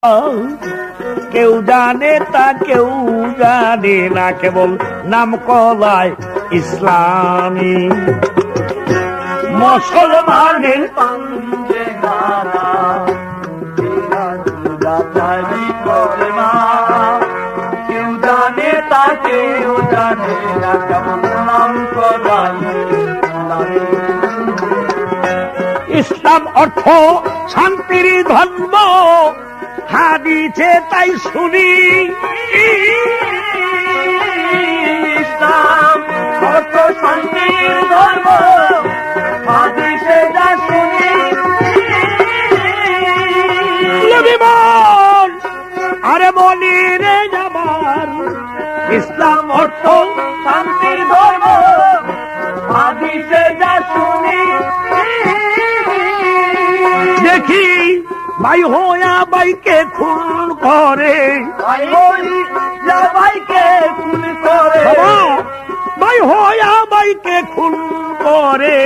কেউ জানে তা কেউ জানে না, কেবল নাম কলায় ইসলামী মুসলমানের কেউ জানে তা কেউ জানে না, কেবল নাম কলায় ইসলাম অর্থ শান্তির ধর্ম, হাদিসে তাই শুনি। ইসলাম অর্থ শান্তির ধর্ম, হাদিসে যা শুনি। আরে বলি রে যাবার, ইসলাম অর্থ শান্তির ধর্ম, হাদিসে যা শুনি। দেখি ভাই হইয়া ভাইকে খুন করে, ভাই হইয়া ভাইকে খুন করে, ভাই হইয়া ভাইকে খুন করে,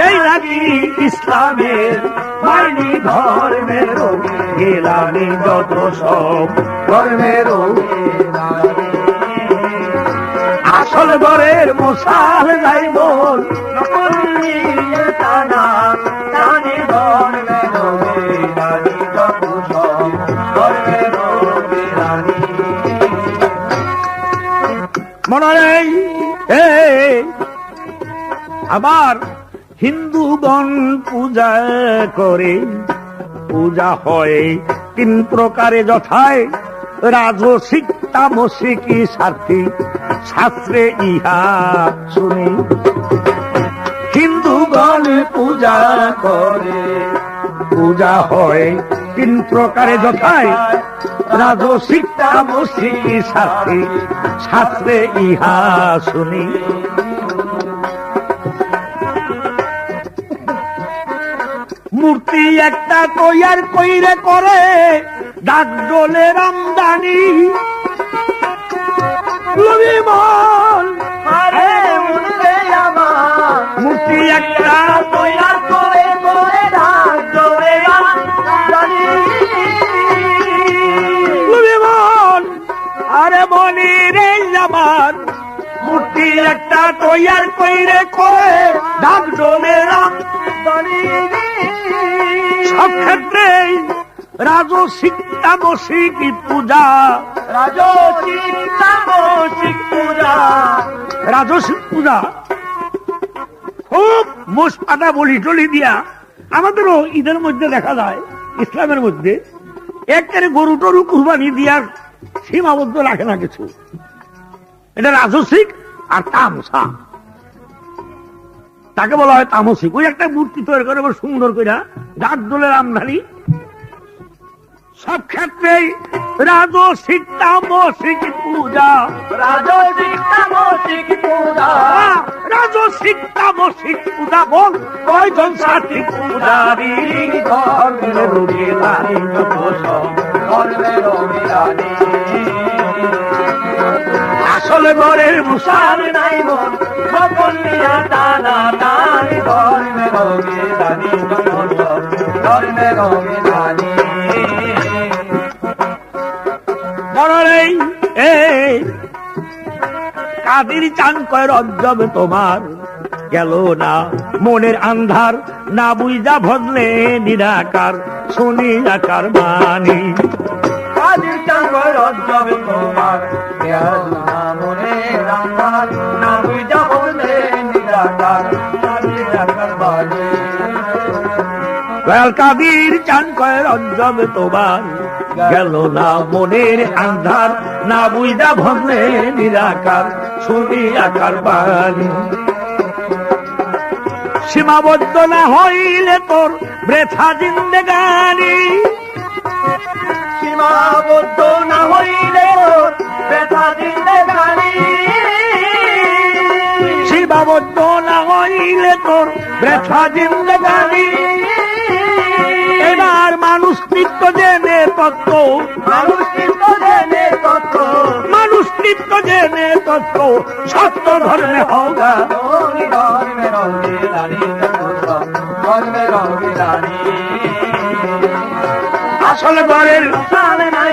এই নাকি ইসলামের মাইনি ধর্মের গেলামি যত সব ধর্মের আসল ঘরের মশাল যাই বল নকল নিয়ে টানা টানি ধর্মের রানী যত সব ধর্মের রানী। মনে নেই আবার হিন্দুগণ পূজা করে, পূজা হয় তিন প্রকারে যথায় রাজসিক তামসিক স্বার্থী, শাস্ত্রে ইহা শুনি। হিন্দুগণ পূজা করে, পূজা হয় তিন প্রকারে যথায় রাজসিক তামসিক স্বার্থী, শাস্ত্রে ইহা শুনি। মূর্তি একটা তৈয়ার কইরে করে ডাক ডোলের আমদানি। মূর্তি একটা তৈয়ার করে করে ডাক ডোলের আমদানি। আরে বলি রে আমার, মূর্তি একটা তৈয়ার কইরে করে ডাক ডোলের আমদানি। সব ক্ষেত্রেই রাজসিক তামসিক পূজা, রাজসিক তামসিক পূজা, রাজসিক পূজা খুব মোষ পাতা বলি টলি দিয়া আমাদেরও ঈদের মধ্যে দেখা যায়। ইসলামের মধ্যে একেবারে গরু টরু কুরবানি দিয়ার সীমাবদ্ধ রাখে না কিছু। এটা রাজসিক আর তামসা, তাকে বলা হয় তামসিক। ওই একটা মূর্তি তৈরি করে সুন্দর করে ডাক ডোলের আমদানি। সব ক্ষেত্রেই রাজসিক তামসিক পূজা, রাজসিক তামসিক পূজা, রাজসিক তামসিক পূজা বল কয়জন সাথী পূজারি ধর্মের রানী যত সব ধর্মের রানী। আসলে ঘরের মুসার নাই মন সকল নিয়া টানা টানি ধর্মের রানী যত সব ধর্মের রানী। কাদের চান কয় রজ্জব তোমার গেল না মনের আন্ধার, না বুঝা ভজলে নিরাকার শুনি আকার মানি। কাদের চান কয় রজ্জব তোমার গেল না মনের আন্ধার, না বুঝা ভজলে নিরাকার শুনি আকার মানি। কাদের চান কয় রজ্জব তোমার গেল না মনের আন্ধার, না বুঝা ভজলে নিরাকার শুনি আকার বাণী। সীমাবদ্ধ না হইলে তোর বৃথা জিন্দেগানি, সীমাবদ্ধ না হইলে তোর বৃথা জিন্দেগানি। সীমাবদ্ধ না হইলে তোর বৃথা জিন্দেগানি। এবার মানুষ নিত্য জেনে তত্ত্ব, মানুষ নিত্য জেনে তত্ত্ব, মানুষ নিত্য জেনে তত্ত্ব সত্য ধর্মে হোগা। ধর্মের রানী ধর্মের রানী। আসল ঘরের সালে নাই